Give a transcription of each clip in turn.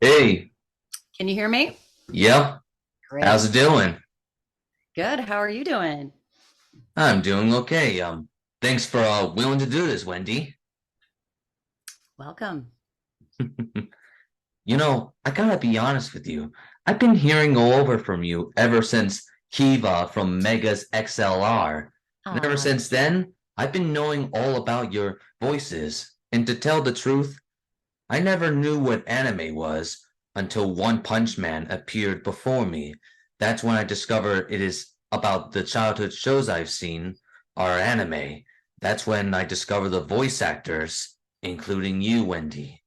Hey, Can you hear me? yep. How's it Great. doing? Good. How are you doing? I'm doing okay. Thanks for willing to do this, Wendy. Welcome. I gotta be honest with you. I've been hearing all over from you ever since Kiva from Mega's XLR. And ever Ah, since then, I've been knowing all about your voices. And to tell the truth, I never knew what anime was until One Punch Man appeared before me. That's when I discovered it is about the childhood shows I've seen are anime. That's when I discovered the voice actors, including you, Wendy.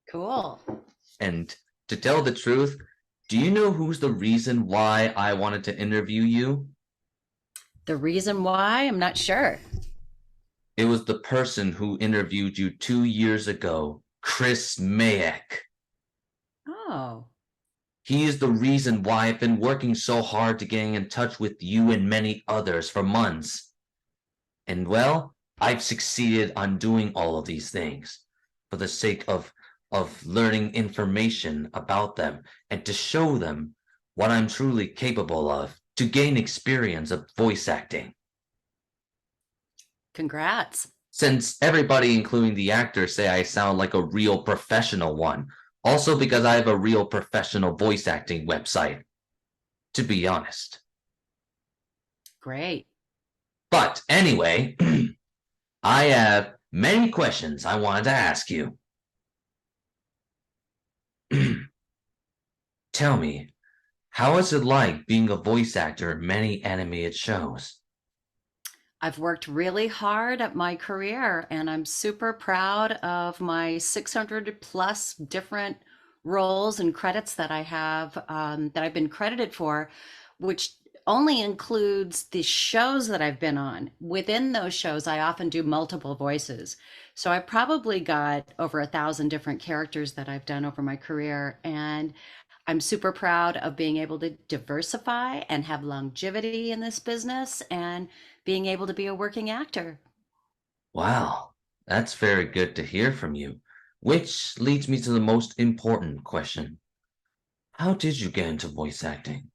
cool. And to tell the truth, do you know who's the reason why I wanted to interview you? The reason why, I'm not sure. It was the person who interviewed you 2 years ago, Chris Mayek. Oh, He is the reason why I've been working so hard to getting in touch with you and many others for months. And well, I've succeeded on doing all of these things for the sake of learning information about them and to show them what I'm truly capable of to gain experience of voice acting. congrats. Since everybody, including the actors, say I sound like a real professional one. Also because I have a real professional voice acting website, to be honest. Great. But anyway, I have many questions I wanted to ask you. Tell me, how is it like being a voice actor in many animated shows? I've worked really hard at my career and I'm super proud of my 600 plus different roles and credits that I have that I've been credited for, which only includes the shows that I've been on. Within those shows, I often do multiple voices. So I probably got over 1,000 different characters that I've done over my career. And I'm super proud of being able to diversify and have longevity in this business and being able to be a working actor. Wow, that's very good to hear from you. Which leads me to the most important question. How did you get into voice acting?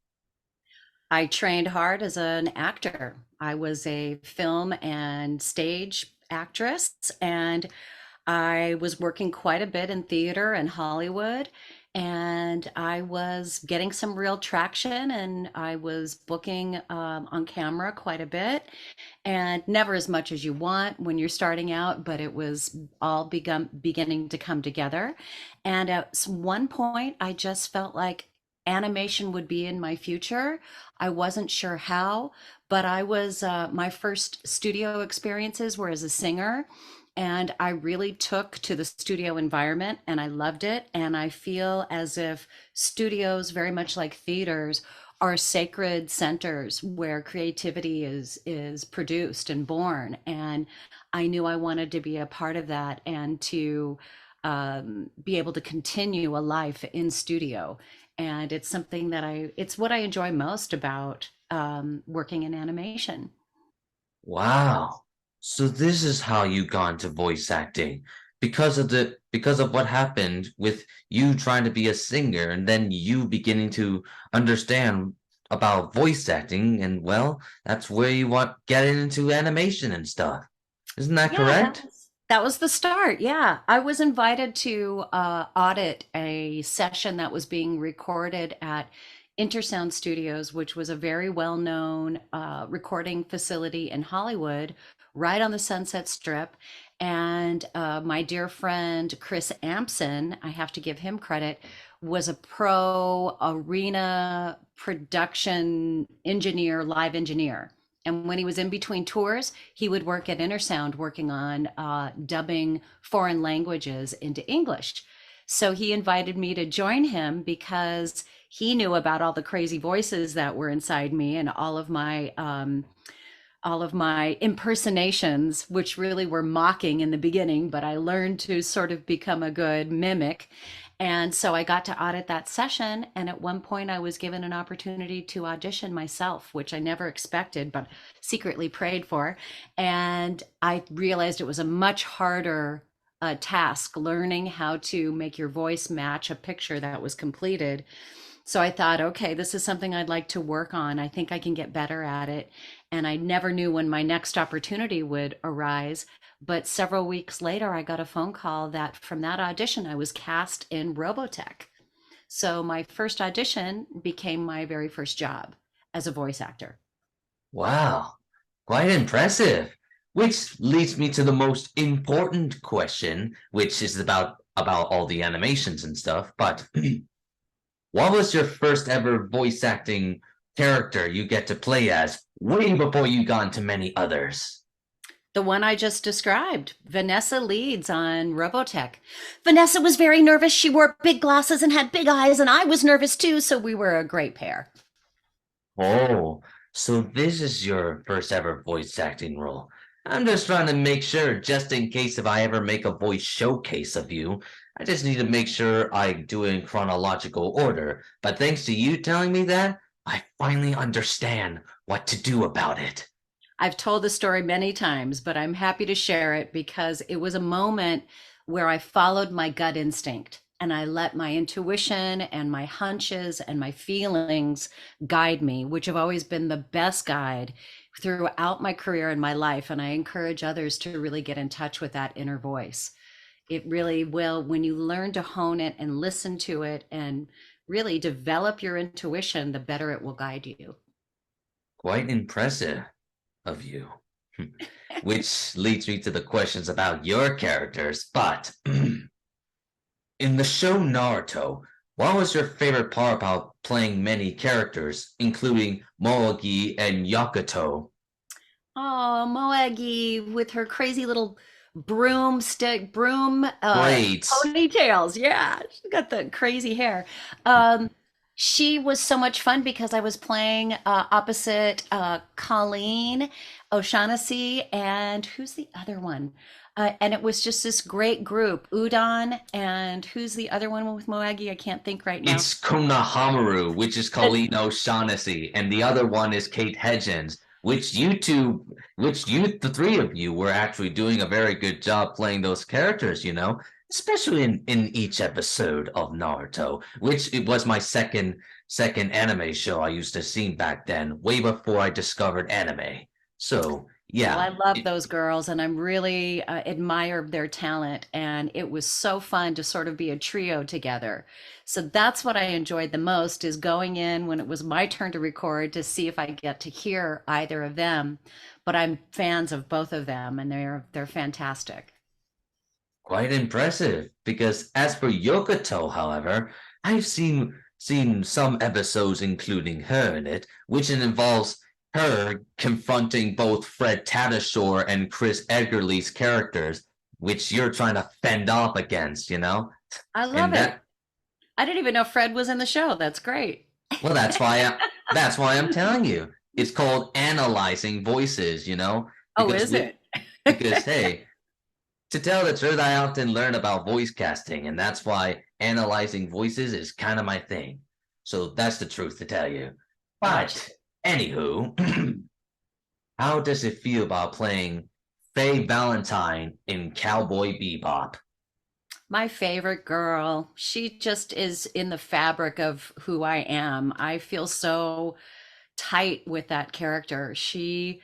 I trained hard as an actor. I was a film and stage actress, and I was working quite a bit in theater and Hollywood, and I was getting some real traction, and I was booking on camera quite a bit, and never as much as you want when you're starting out, but it was all beginning to come together. And at one point, I just felt like animation would be in my future. I wasn't sure how, but my first studio experiences were as a singer. And I really took to the studio environment and I loved it. And I feel as if studios, very much like theaters, are sacred centers where creativity is produced and born. And I knew I wanted to be a part of that and to be able to continue a life in studio. And it's something that it's what I enjoy most about working in animation. Wow. So this is how you got into voice acting because of what happened with you trying to be a singer and then you beginning to understand about voice acting and well, that's where you want getting into animation and stuff. Isn't that Yeah, correct? that was the start. Yeah, I was invited to audit a session that was being recorded at Intersound Studios, which was a very well-known recording facility in Hollywood, right on the Sunset Strip. And my dear friend Chris Ampson, I have to give him credit, was a pro arena production engineer, live engineer. And when he was in between tours, he would work at Intersound working on dubbing foreign languages into English. So he invited me to join him because he knew about all the crazy voices that were inside me and all of my impersonations, which really were mocking in the beginning, but I learned to sort of become a good mimic. And so I got to audit that session. And at one point, I was given an opportunity to audition myself, which I never expected, but secretly prayed for. And I realized it was a much harder task, learning how to make your voice match a picture that was completed. So I thought, okay, this is something I'd like to work on. I think I can get better at it. And I never knew when my next opportunity would arise. But several weeks later, I got a phone call that from that audition, I was cast in Robotech. So my first audition became my very first job as a voice actor. Wow, quite impressive. Which leads me to the most important question, which is about all the animations and stuff. But what was your first ever voice acting character you get to play as way before you got into many others? The one I just described, Vanessa leads on Robotech. Vanessa was very nervous. She wore big glasses and had big eyes, and I was nervous too, so we were a great pair. Oh, so this is your first ever voice acting role. I'm just trying to make sure, just in case if I ever make a voice showcase of you, I just need to make sure I do it in chronological order. But thanks to you telling me that, I finally understand what to do about it. I've told the story many times, but I'm happy to share it because it was a moment where I followed my gut instinct and I let my intuition and my hunches and my feelings guide me, which have always been the best guide throughout my career and my life. And I encourage others to really get in touch with that inner voice. It really will, when you learn to hone it and listen to it and really develop your intuition, the better it will guide you. Quite impressive of you. Which leads me to the questions about your characters, but in the show Naruto, what was your favorite part about playing many characters, including Moegi and Yakuto? Oh, Moegi with her crazy little broom Braids. ponytails. Yeah, she got the crazy hair. Um, she was so much fun because I was playing opposite Colleen O'Shaughnessy and who's the other one? And it was just this great group. Udon and who's the other one with Moegi? I can't think right now. It's Konohamaru, which is Colleen O'Shaughnessy, and the other one is Kate Hedgens, the three of you were actually doing a very good job playing those characters, especially in each episode of Naruto, which it was my second anime show I used to see back then, way before I discovered anime. So Well, I yeah, love those girls and I'm really admire their talent. And it was so fun to sort of be a trio together. So that's what I enjoyed the most is going in when it was my turn to record to see if I get to hear either of them. But I'm fans of both of them and they're fantastic. quite impressive. Because as for Yokoto, however, I've seen some episodes including her in it, which involves her confronting both Fred Tatasciore and Chris Edgerly's characters, which you're trying to fend off against. I love And it. that I didn't even know Fred was in the show. That's great. well, that's why I'm telling you. It's called analyzing voices, Oh, because is we it? because hey, to tell the truth, I often learn about voice casting, and that's why analyzing voices is kind of my thing. So that's the truth to tell you. Gotcha. But anywho, how does it feel about playing Faye Valentine in Cowboy Bebop? My favorite girl. She just is in the fabric of who I am. I feel so tight with that character. She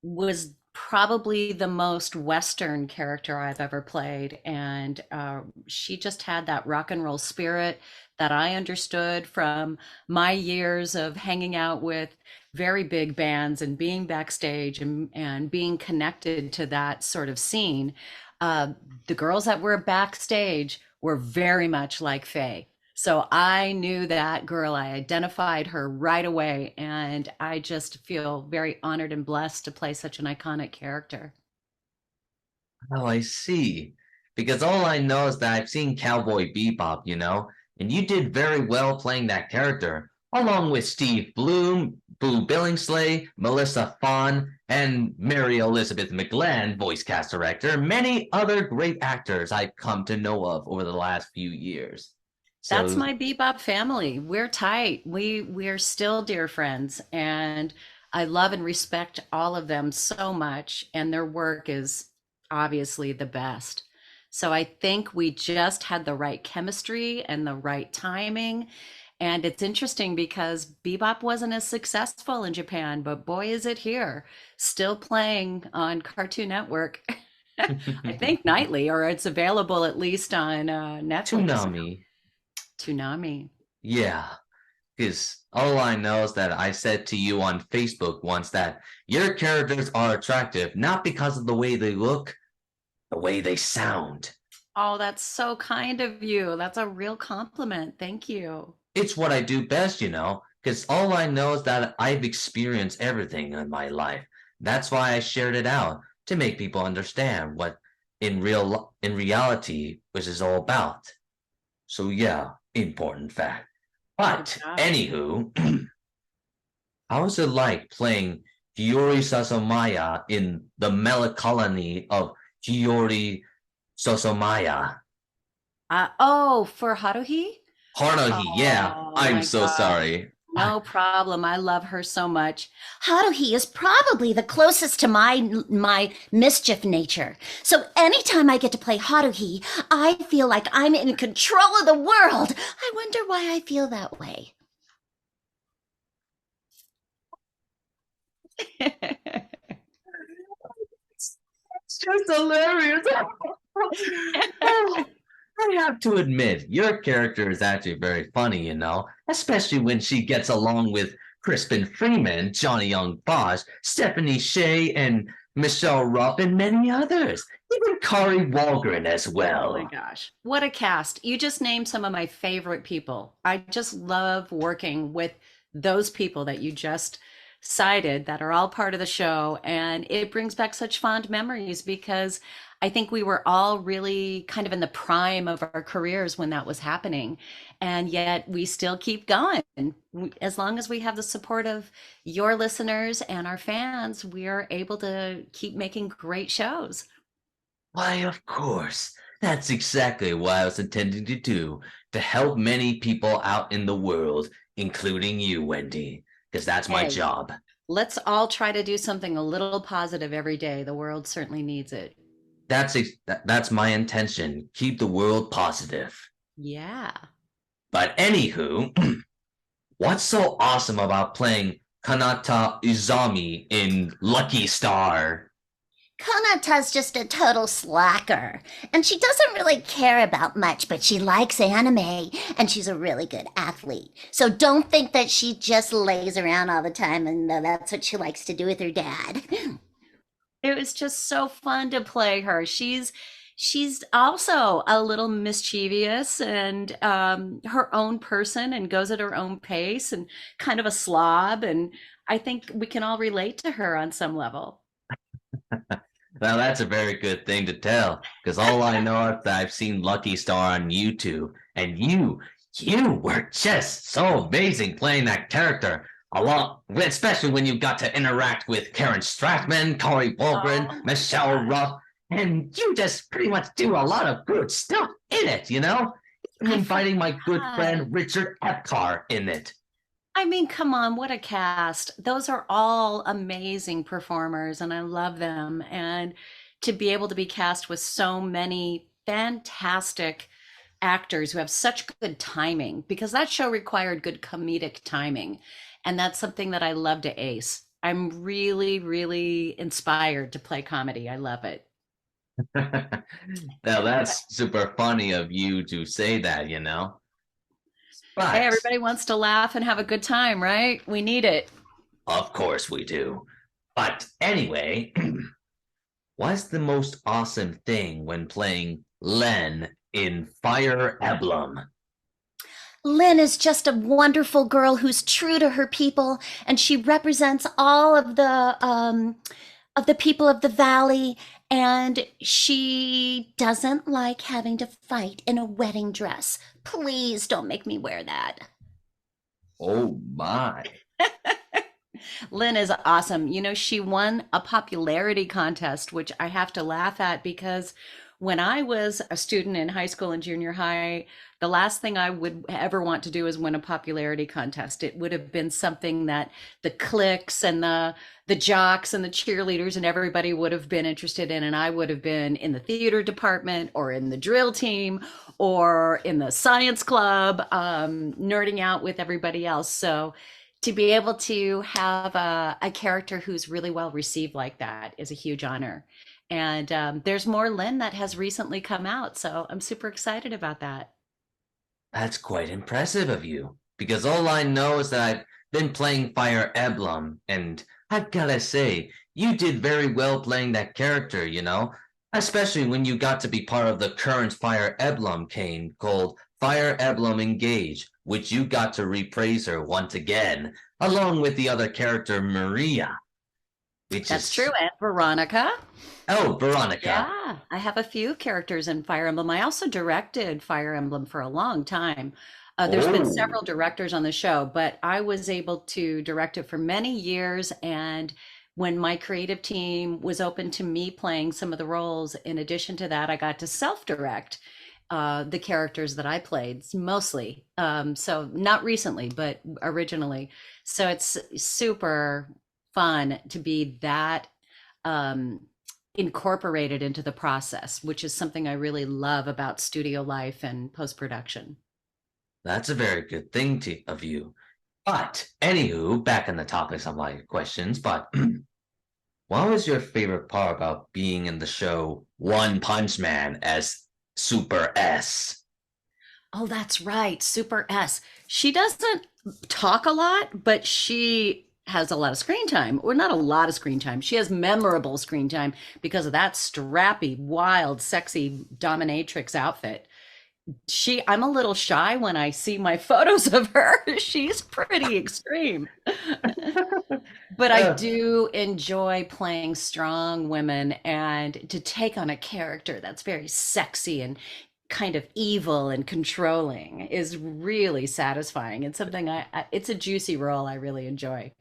was probably the most Western character I've ever played. And she just had that rock and roll spirit that I understood from my years of hanging out with very big bands and being backstage and being connected to that sort of scene. Uh, the girls that were backstage were very much like Faye. So I knew that girl. I identified her right away. And I just feel very honored and blessed to play such an iconic character. Oh, I see. Because all I know is that I've seen Cowboy Bebop, and you did very well playing that character, along with Steve Bloom, Boo Billingsley, Melissa Fawn, and Mary Elizabeth McGlenn, voice cast director, and many other great actors I've come to know of over the last few years. That's So my Bebop family. We're tight. We're still dear friends. And I love and respect all of them so much. And their work is obviously the best. So I think we just had the right chemistry and the right timing. And it's interesting because Bebop wasn't as successful in Japan, but boy, is it here, still playing on Cartoon Network. I think nightly, or it's available at least on Netflix now. Toonami. Toonami. Yeah. Because all I know is that I said to you on Facebook once that your characters are attractive not because of the way they look, the way they sound. Oh, that's so kind of you. That's a real compliment. Thank you. It's what I do best, because all I know is that I've experienced everything in my life. That's why I shared it out to make people understand what in reality this is all about. So yeah, important fact. Good But job. anywho, how was it like playing Hiyori Sasomaya in the Melancholy of Hiyori Sasomaya? Oh, for Haruhi? Haruhi, yeah, Oh I'm my so God. sorry. No problem. I love her so much. Haruhi is probably the closest to my mischief nature. So anytime I get to play Haruhi, I feel like I'm in control of the world. I wonder why I feel that way. It's just hilarious. I have to admit, your character is actually very funny, especially when she gets along with Crispin Freeman, Johnny Young Bosch, Stephanie Shea, and Michelle Ruff, and many others. Even Kari Walgren as Oh my well. gosh. What a cast. You just named some of my favorite people. I just love working with those people that you just cited that are all part of the show. And it brings back such fond memories because I think we were all really kind of in the prime of our careers when that was happening. And yet we still keep going. As long as we have the support of your listeners and our fans, we are able to keep making great shows. Why, of course. That's exactly what I was intending to do, to help many people out in the world, including you, Wendy, because that's my Hey, job. let's all try to do something a little positive every day. The world certainly needs it. That's my intention. Keep the world positive. Yeah. But anywho, what's so awesome about playing Kanata Izami in Lucky Star? Konata's just a total slacker, and she doesn't really care about much, but she likes anime, and she's a really good athlete. So don't think that she just lays around all the time and that's what she likes to do with her dad. It was just so fun to play her. She's also a little mischievous and her own person and goes at her own pace and kind of a slob. And I think we can all relate to her on some level. Now that's a very good thing to tell, because all I know is that I've seen Lucky Star on YouTube, and you were just so amazing playing that character. Especially when you got to interact with Karen Strathman, Corey Bolgren, Oh my Michelle gosh. Ruff, and you just pretty much do a lot of good stuff in it, Even I inviting my good forgot. friend Richard Epcar in it. I mean, come on, what a cast. Those are all amazing performers, and I love them. And to be able to be cast with so many fantastic actors who have such good timing, because that show required good comedic timing. And that's something that I love to ace. I'm really, really inspired to play comedy. I love it. Now that's super funny of you to say that. Hey, But everybody wants to laugh and have a good time, right? We need it. of course we do. But anyway, what's the most awesome thing when playing Len in Fire Emblem? Lynn is just a wonderful girl who's true to her people, and she represents all of the people of the valley. And she doesn't like having to fight in a wedding dress. Please don't make me wear that. Oh my. Lynn is awesome. You know, she won a popularity contest, which I have to laugh at because When I was a student in high school and junior high, the last thing I would ever want to do is win a popularity contest. It would have been something that the cliques and the jocks and the cheerleaders and everybody would have been interested in, and I would have been in the theater department or in the drill team or in the science club, nerding out with everybody else. So to be able to have a character who's really well received like that is a huge honor. And there's more Lynn that has recently come out, so I'm super excited about that. That's quite impressive of you, because all I know is that I've been playing Fire Emblem, and I've gotta say, you did very well playing that character, you know? Especially when you got to be part of the current Fire Emblem game called Fire Emblem Engage, which you got to reprise her once again, along with the other character Maria, which That's is true. And Veronica. oh, Veronica. Yeah, I have a few characters in Fire Emblem. I also directed Fire Emblem for a long time. There's been Oh, several directors on the show, but I was able to direct it for many years. And when my creative team was open to me playing some of the roles, in addition to that, I got to self-direct the characters that I played mostly. So not recently, but originally. So it's super fun to be that um, incorporated into the process, which is something I really love about studio life and post-production. that's a very good thing of you. But anywho, back on the topics of my questions, but what was your favorite part about being in the show One Punch Man as Super S? Oh, that's right. Super S. She doesn't talk a lot, but she has a lot of screen time, or not a lot of screen time. She has memorable screen time because of that strappy, wild, sexy dominatrix outfit. I'm a little shy when I see my photos of her. She's pretty extreme. But I Uh, do enjoy playing strong women, and to take on a character that's very sexy and kind of evil and controlling is really satisfying. It's something it's a juicy role I really enjoy.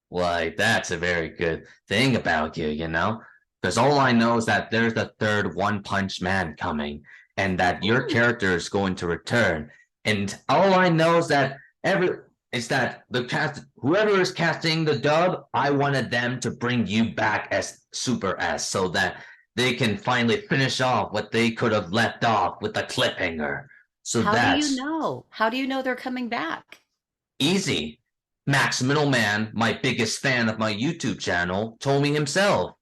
Why, that's a very good thing about you, you know? Because all I know is that there's a third One Punch Man coming, and that your Mm. character is going to return. And all I know is that the cast, whoever is casting the dub, I wanted them to bring you back as Super S so that they can finally finish off what they could have left off with the cliffhanger. So How do you that's know? How do you know they're coming back? easy. Max Middleman, my biggest fan of my YouTube channel, told me himself.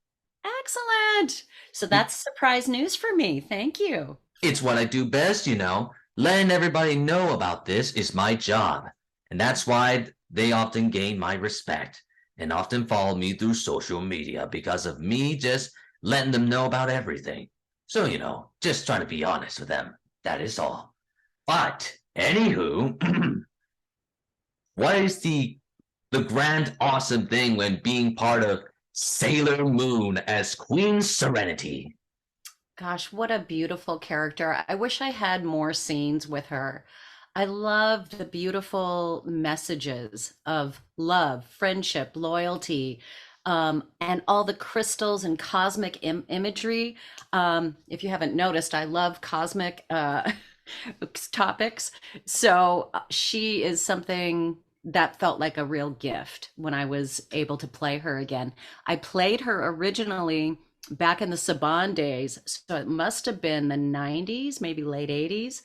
Excellent. So that's surprise news for me. Thank you. It's what I do best, you know. Letting everybody know about this is my job. And that's why they often gain my respect and often follow me through social media because of me just letting them know about everything. So, you know, just trying to be honest with them. That is all. But, anywho, what is the grand awesome thing when being part of Sailor Moon as Queen Serenity? Gosh, what a beautiful character. I wish I had more scenes with her. I loved the beautiful messages of love, friendship, loyalty, and all the crystals and cosmic imagery. If you haven't noticed, I love cosmic topics. So she is something that felt like a real gift when I was able to play her again. I played her originally back in the Saban days, so it must have been the 90s, maybe late 80s.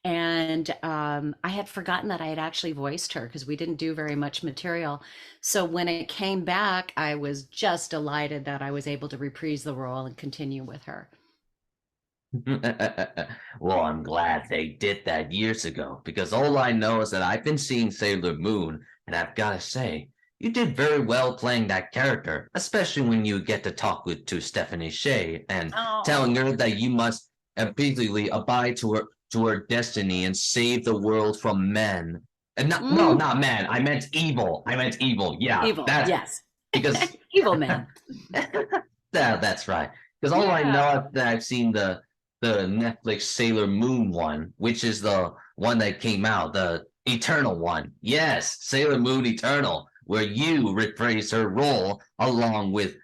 And I had forgotten that I had actually voiced her because we didn't do very much material. So when it came back, I was just delighted that I was able to reprise the role and continue with her. Well, I'm glad they did that years ago because all I know is that I've been seeing Sailor Moon, and I've got to say, you did very well playing that character, especially when you get to talk to Stephanie Shea and telling Oh. her that you must basically abide to her destiny and save the world from men. And Mm, not men. I meant evil. I meant evil. Yeah, evil, that's yes. because Evil man. that's right. Because all I Yeah. know is that I've seen the Netflix Sailor Moon one, which is the one that came out, the Eternal one. Yes, Sailor Moon Eternal, where you reprise her role along with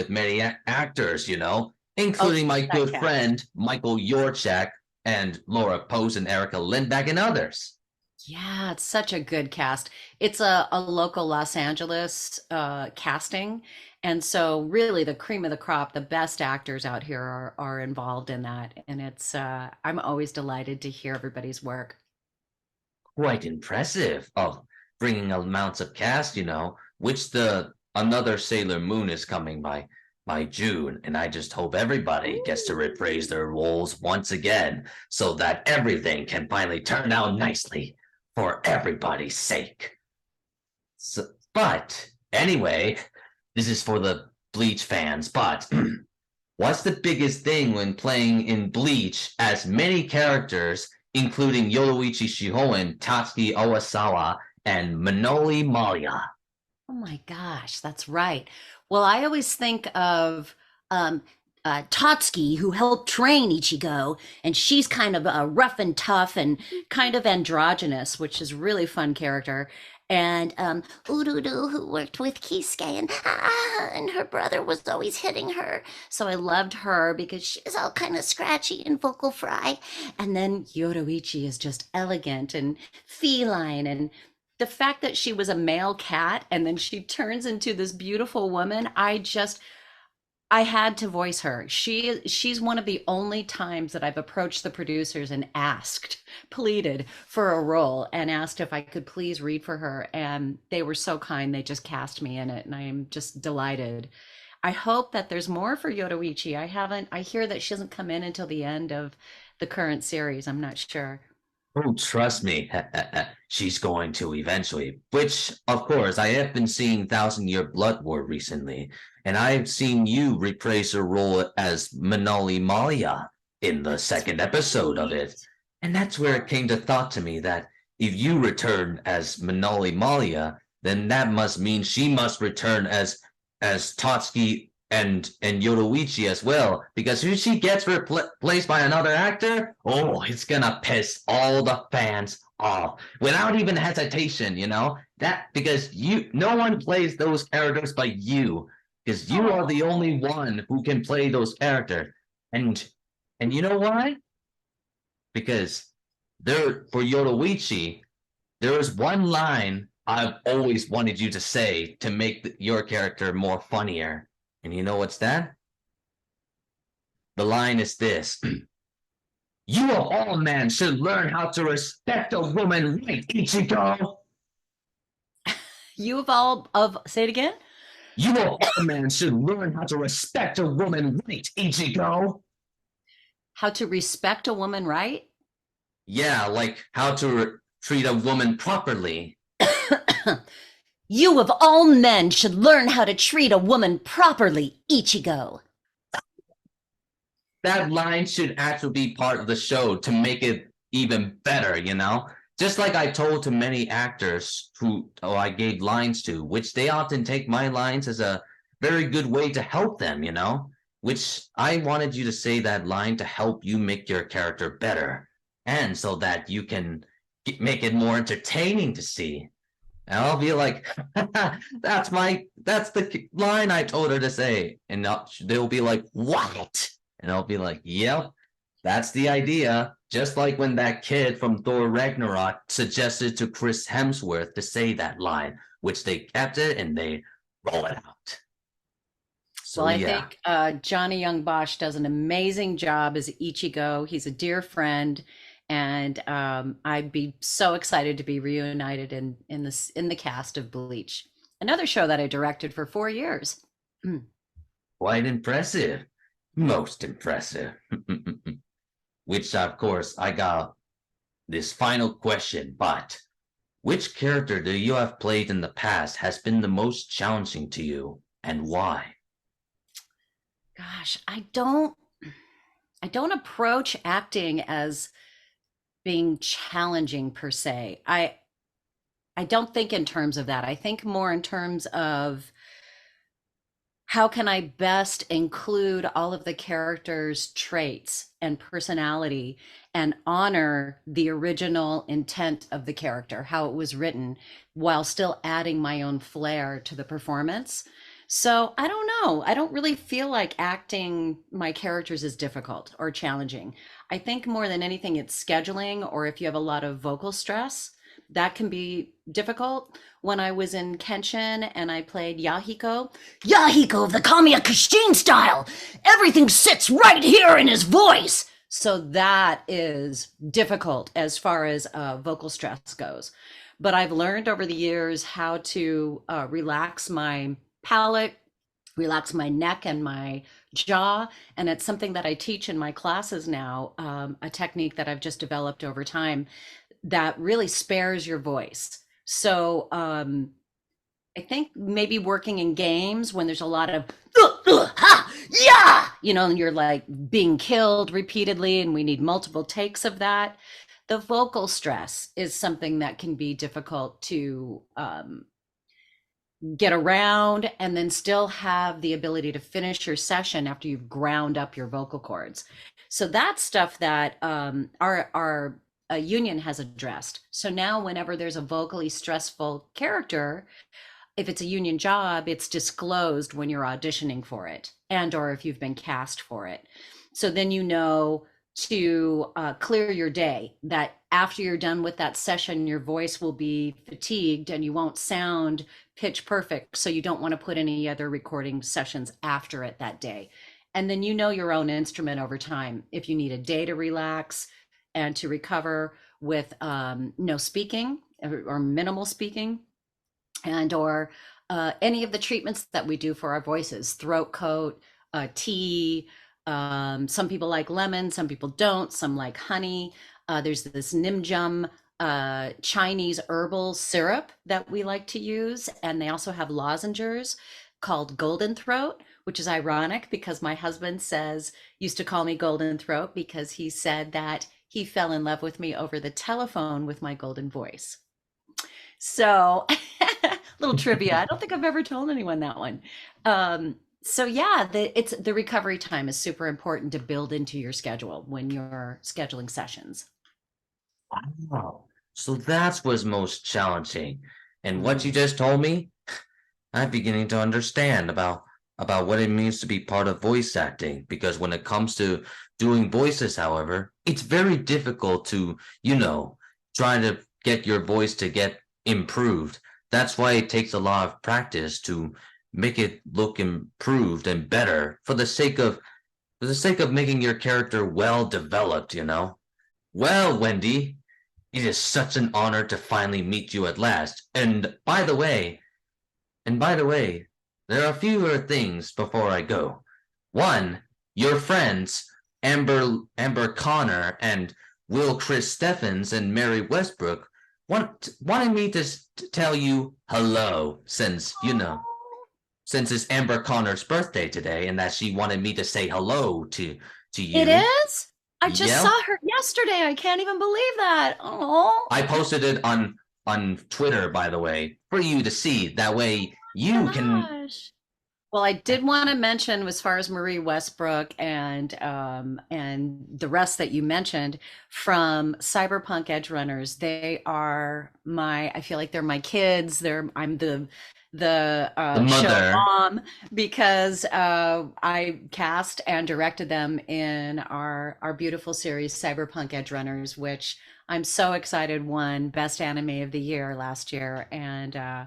many actors, you know. Oh, including my that good cast. friend Michael Yorchak and Laura Post and Erica Lindbeck and others. Yeah, it's such a good cast. It's a local Los Angeles casting. And so really the cream of the crop, the best actors out here are involved in that. And it's I'm always delighted to hear everybody's work. Quite impressive. Oh, bringing amounts of cast, which the another Sailor Moon is coming by June, and I just hope everybody gets to Ooh. reprise their roles once again, so that everything can finally turn out nicely for everybody's sake. So, but anyway, this is for the Bleach fans. But what's the biggest thing when playing in Bleach as many characters, including Yoruichi Shihoen, Tatsuki Owasawa, and Manoli Malia? Oh my gosh, that's right. Well, I always think of um, Totsuki, who helped train Ichigo, and she's kind of rough and tough and kind of androgynous, which is a really fun character. And Urudu, who worked with Kisuke, and her brother was always hitting her. so I loved her because she's all kind of scratchy and vocal fry. And then Yoruichi is just elegant and feline. And the fact that she was a male cat and then she turns into this beautiful woman, I had to voice her. She's one of the only times that I've approached the producers and asked, pleaded for a role and asked if I could please read for her. And they were so kind. They just cast me in it. And I am just delighted. I hope that there's more for Yoruichi. I hear that she doesn't come in until the end of the current series. I'm not sure. Oh, trust me, she's going to eventually. Which, of course, I have been seeing Thousand Year Blood War recently, and I've seen you reprise her role as Manoli Malia in the That's second episode of it. right. And that's where it came to thought to me that if you return as Manoli Malia, then that must mean she must return as Totsuki and Yoruichi as well, because if she gets replaced by another actor, oh, it's gonna piss all the fans off without even hesitation. That because no one plays those characters but you, because you are the Oh. only one who can play those characters, and you know why? Because there for Yoruichi, there is one line I've always wanted you to say to make your character more funnier. And you know what's that? The line is this: You of all men should learn how to respect a woman, right, Ichigo? You of all of, say it again. You of all men should learn how to respect a woman, right, Ichigo? How to respect a woman, right? Yeah, like how to treat a woman properly. You of all men should learn how to treat a woman properly, Ichigo. That line should actually be part of the show to make it even better. Just like I told to many actors who I gave lines to, which they often take my lines as a very good way to help them, which I wanted you to say that line to help you make your character better, and so that you can make it more entertaining to see. And I'll be like, that's the line I told her to say. And they'll be like, what? And I'll be like, yep, that's the idea. Just like when that kid from Thor Ragnarok suggested to Chris Hemsworth to say that line, which they kept it and they roll it out. Well, So I yeah, think Johnny Young Bosch does an amazing job as Ichigo. He's a dear friend, and I'd be so excited to be reunited in the cast of Bleach, another show that I directed for 4 years. quite impressive. Most impressive. Which, of course, I got this final question, but which character that you have played in the past has been the most challenging to you, and why? Gosh, I don't approach acting as being challenging per se. I don't think in terms of that. I think more in terms of how can I best include all of the characters' traits and personality and honor the original intent of the character, how it was written, while still adding my own flair to the performance. So I don't know. I don't really feel like acting my characters is difficult or challenging. I think more than anything, it's scheduling, or if you have a lot of vocal stress, that can be difficult. When I was in Kenshin and I played Yahiko of the Kamiya Kishin style, everything sits right here in his voice. So that is difficult as far as vocal stress goes. But I've learned over the years how to relax my palate, relax my neck and my jaw. And it's something that I teach in my classes now, a technique that I've just developed over time that really spares your voice. So I think maybe working in games when there's a lot of ha, yeah, and you're like being killed repeatedly, and we need multiple takes of that. The vocal stress is something that can be difficult to get around and then still have the ability to finish your session after you've ground up your vocal cords. So that's stuff that our union has addressed. So now whenever there's a vocally stressful character, if it's a union job, it's disclosed when you're auditioning for it, and or if you've been cast for it. So then to clear your day, that after you're done with that session, your voice will be fatigued and you won't sound pitch perfect. So you don't want to put any other recording sessions after it that day. And then your own instrument over time. If you need a day to relax and to recover with no speaking or minimal speaking, and or any of the treatments that we do for our voices, throat coat, tea. Some people like lemon, some people don't, some like honey. There's this Nimjum Chinese herbal syrup that we like to use. And they also have lozenges called Golden Throat, which is ironic because my husband used to call me Golden Throat because he said that he fell in love with me over the telephone with my golden voice. So little trivia. I don't think I've ever told anyone that one. So yeah, the recovery time is super important to build into your schedule when you're scheduling sessions. Wow. So that's what's most challenging. And what you just told me, I'm beginning to understand about what it means to be part of voice acting. Because when it comes to doing voices, however, it's very difficult to, try to get your voice to get improved. That's why it takes a lot of practice to make it look improved and better for the sake of making your character well developed, Well, Wendee, it is such an honor to finally meet you at last. And by the way, there are a few other things before I go. One, your friends, Amber Connor and Will Chris Steffens and Mary Westbrook wanted me to tell you hello since it's Amber Connor's birthday today, and that she wanted me to say hello to you. It is? I just saw her yesterday. I can't even believe that. Oh. I posted it on Twitter, by the way, for you to see. That way you can. Well, I did want to mention, as far as Marie Westbrook and the rest that you mentioned from Cyberpunk Edge Runners, they are I feel like they're my kids. I'm the show mom because I cast and directed them in our beautiful series Cyberpunk Edge Runners, which I'm so excited won Best Anime of the Year last year, and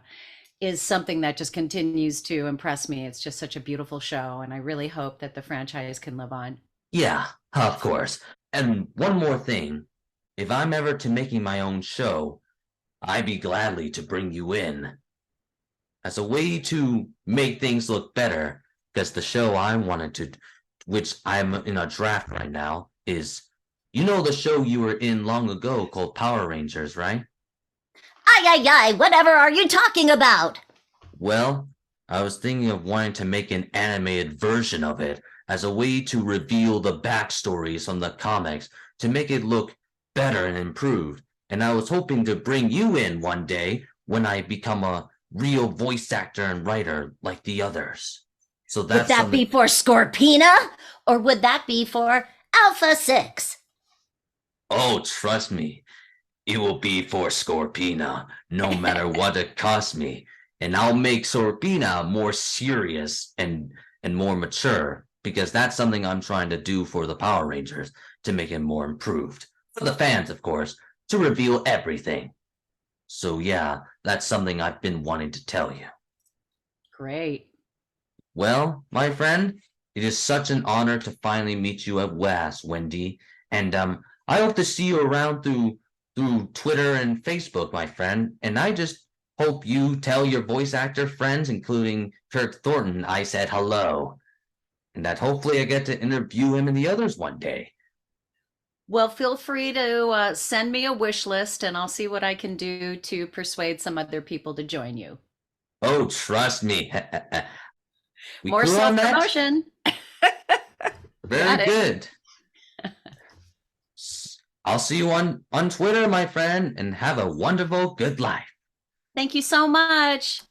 is something that just continues to impress me. It's just such a beautiful show, and I really hope that the franchise can live on. Yeah, of course. And one more thing, if I'm ever to making my own show, I'd be gladly to bring you in as a way to make things look better, because the show I wanted to, which I'm in a draft right now, is, the show you were in long ago called Power Rangers, right? Ay, whatever are you talking about? Well, I was thinking of wanting to make an animated version of it as a way to reveal the backstories from the comics to make it look better and improved. And I was hoping to bring you in one day when I become a real voice actor and writer like the others. So that's would that be for Scorpina, or would that be for Alpha 6? Oh, trust me, it will be for Scorpina, no matter what it costs me. And I'll make Sorbina more serious and more mature, because that's something I'm trying to do for the Power Rangers, to make him more improved. For the fans, of course, to reveal everything. So yeah, that's something I've been wanting to tell you. Great. Well, my friend, it is such an honor to finally meet you at WAS, Wendee. And I hope to see you around through Twitter and Facebook, my friend. And I just hope you tell your voice actor friends, including Kirk Thornton, I said hello. And that hopefully I get to interview him and the others one day. Well, feel free to send me a wish list and I'll see what I can do to persuade some other people to join you. Oh, trust me. We More cool on that? self-promotion. Very good. I'll see you on Twitter, my friend, and have a wonderful, good life. Thank you so much.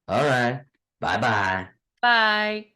All right. Bye-bye. Bye.